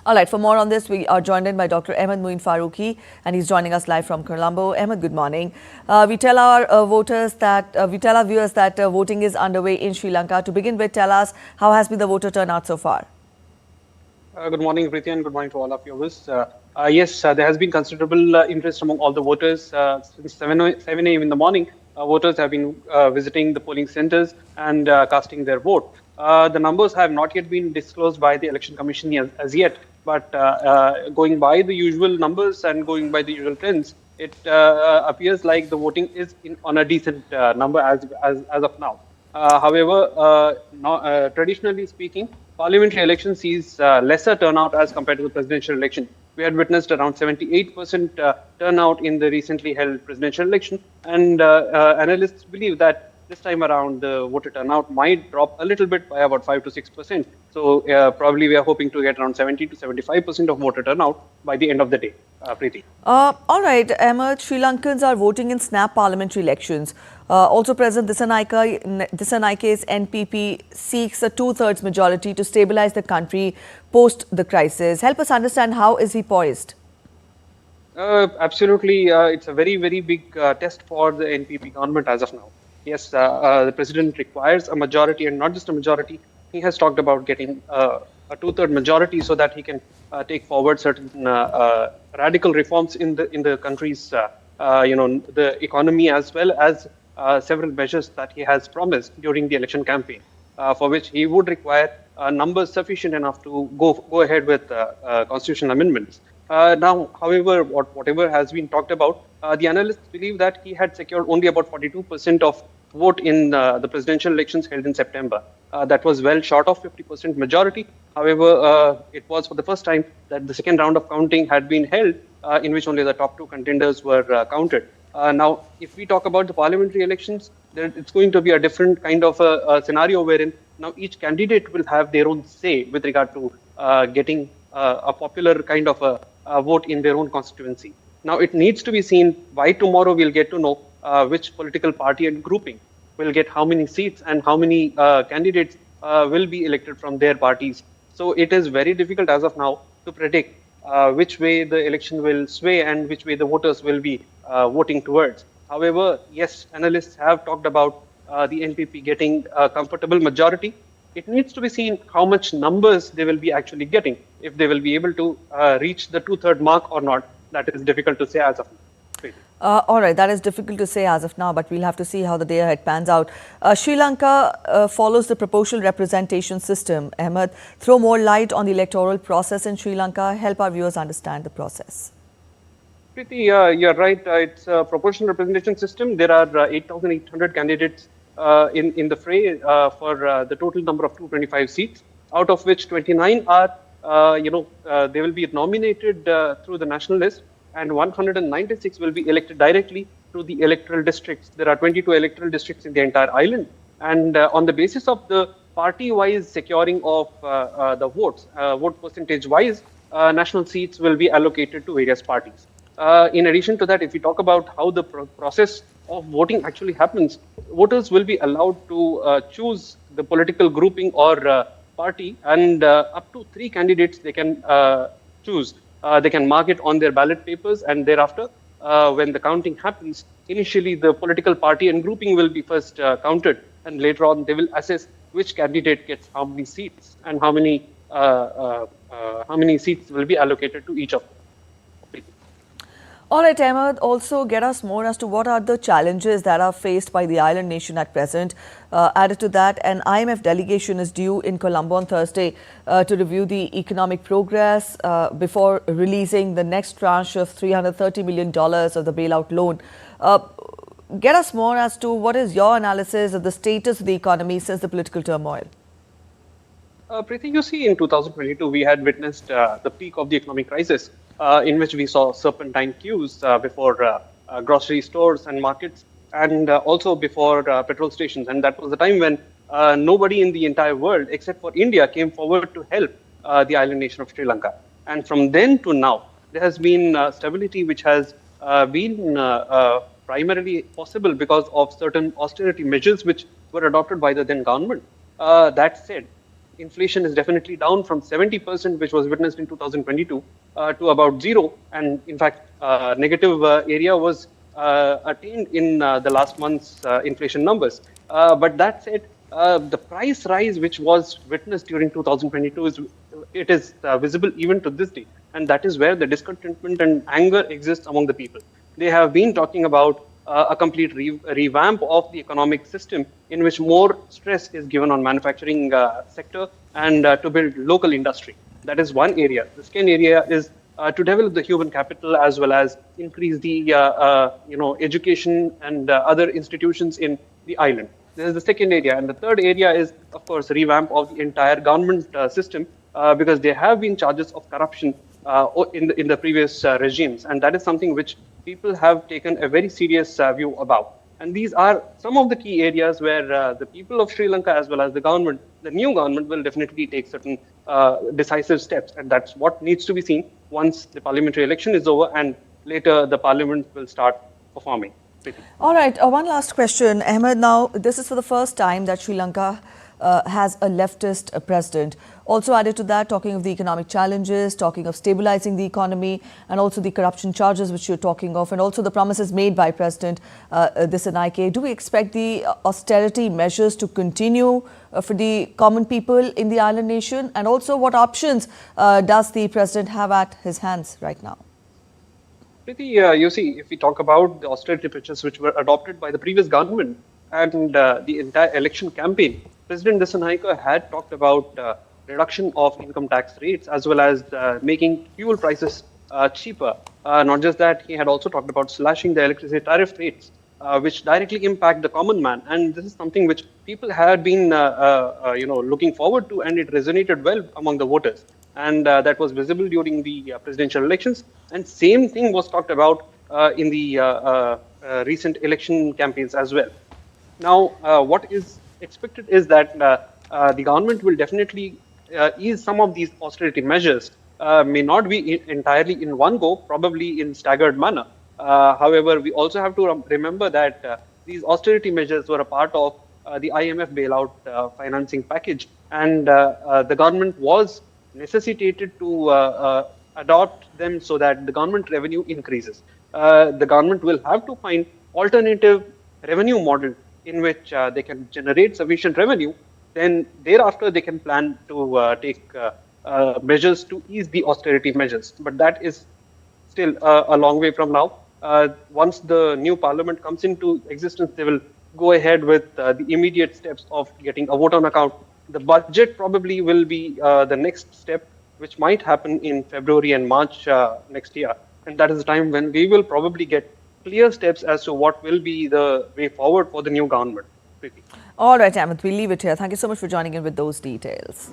All right, for more on this, we are joined in by Dr. Ahmed Moin Farooqi, and he's joining us live from Colombo. Ahmed, good morning. We tell our viewers that voting is underway in Sri Lanka. To begin with, tell us how has been the voter turnout so far? Good morning, Preeti, and good morning to all of you. Yes, there has been considerable interest among all the voters. Since 7 a.m. in the morning, voters have been visiting the polling centers and casting their vote. The numbers have not yet been disclosed by the Election Commission as yet, but going by the usual numbers and going by the usual trends, it appears like the voting is on a decent number as of now. However, traditionally speaking, parliamentary election sees lesser turnout as compared to the presidential election. We had witnessed around 78% turnout in the recently held presidential election, and analysts believe that this time around the voter turnout might drop a little bit by about 5 to 6%. So probably we are hoping to get around 70 to 75% of voter turnout by the end of the day. Preeti. All right, Ahmed, Sri Lankans are voting in snap parliamentary elections. Also President Dissannayake's NPP seeks a two-thirds majority to stabilize the country post the crisis. Help us understand, how is he poised? Absolutely, it's a very, very big test for the NPP government as of now. Yes, the president requires a majority, and not just a majority. He has talked about getting a two-third majority so that he can take forward certain radical reforms in the country's, the economy, as well as several measures that he has promised during the election campaign, for which he would require numbers sufficient enough to go ahead with constitutional amendments. Now, however, whatever has been talked about, the analysts believe that he had secured only about 42% of vote in the presidential elections held in September. That was well short of 50% majority. However, it was for the first time that the second round of counting had been held, in which only the top two contenders were counted. Now, if we talk about the parliamentary elections, it's going to be a different kind of a scenario wherein now each candidate will have their own say with regard to getting a popular kind of a vote in their own constituency. Now, it needs to be seen. By tomorrow we'll get to know which political party and grouping will get how many seats and how many candidates will be elected from their parties. So it is very difficult as of now to predict which way the election will sway and which way the voters will be voting towards. However, yes, analysts have talked about the NPP getting a comfortable majority. It needs to be seen how much numbers they will be actually getting, if they will be able to reach the two-third mark or not. That is difficult to say as of now. All right, that is difficult to say as of now, but we'll have to see how the day ahead pans out. Sri Lanka follows the proportional representation system. Ahmed, throw more light on the electoral process in Sri Lanka. Help our viewers understand the process. Preeti, you're right. It's a proportional representation system. There are 8,800 candidates in the fray for the total number of 225 seats, out of which 29 are, they will be nominated through the national list, and 196 will be elected directly through the electoral districts. There are 22 electoral districts in the entire island, and on the basis of the party-wise securing of the votes, vote percentage-wise, national seats will be allocated to various parties. In addition to that, if we talk about how the process of voting actually happens, voters will be allowed to choose the political grouping or party, and up to 3 candidates they can choose. They can mark it on their ballot papers, and thereafter, when the counting happens, initially the political party and grouping will be first counted, and later on they will assess which candidate gets how many seats and how many seats will be allocated to each of them. All right, Ahmed, also get us more as to what are the challenges that are faced by the island nation at present. Added to that, an IMF delegation is due in Colombo on Thursday to review the economic progress before releasing the next tranche of $330 million of the bailout loan. Get us more as to what is your analysis of the status of the economy since the political turmoil. Preeti, you see, in 2022, we had witnessed the peak of the economic crisis, in which we saw serpentine queues before grocery stores and markets, and also before petrol stations. And that was the time when nobody in the entire world, except for India, came forward to help the island nation of Sri Lanka. And from then to now, there has been stability which has been primarily possible because of certain austerity measures which were adopted by the then government. That said, inflation is definitely down from 70%, which was witnessed in 2022, to about zero. And in fact, negative area was attained in the last month's inflation numbers. But that said, the price rise which was witnessed during 2022 is visible even to this day, and that is where the discontentment and anger exists among the people. They have been talking about a complete revamp of the economic system in which more stress is given on manufacturing sector and to build local industry. That is one area. The second area is to develop the human capital as well as increase the education and other institutions in the island. This is the second area, and the third area is, of course, revamp of the entire government system because there have been charges of corruption in the previous regimes, and that is something which people have taken a very serious view about. And these are some of the key areas where the people of Sri Lanka as well as the government, the new government, will definitely take certain decisive steps, and that's what needs to be seen once the parliamentary election is over and later the parliament will start performing. All right, one last question, Ahmed. Now, this is for the first time that Sri Lanka has a leftist president. Also added to that, talking of the economic challenges, talking of stabilizing the economy, and also the corruption charges which you're talking of, and also the promises made by President Dissanayake. Do we expect the austerity measures to continue for the common people in the island nation? And also, what options does the president have at his hands right now? You see, if we talk about the austerity measures which were adopted by the previous government and the entire election campaign, President Dissanayake had talked about reduction of income tax rates as well as making fuel prices cheaper. Not just that, he had also talked about slashing the electricity tariff rates, which directly impact the common man. And this is something which people had been, looking forward to, and it resonated well among the voters. And that was visible during the presidential elections. And same thing was talked about in the recent election campaigns as well. Now, what is expected is that the government will definitely ease some of these austerity measures, may not be entirely in one go, probably in staggered manner. However, we also have to remember that these austerity measures were a part of the IMF bailout financing package, and the government was necessitated to adopt them so that the government revenue increases. The government will have to find alternative revenue model in which they can generate sufficient revenue. Then thereafter they can plan to take measures to ease the austerity measures. But that is still a long way from now. Once the new parliament comes into existence, they will go ahead with the immediate steps of getting a vote on account. The budget probably will be the next step, which might happen in February and March next year. And that is the time when we will probably get clear steps as to what will be the way forward for the new government. All right, Ahmed, we'll leave it here. Thank you so much for joining in with those details.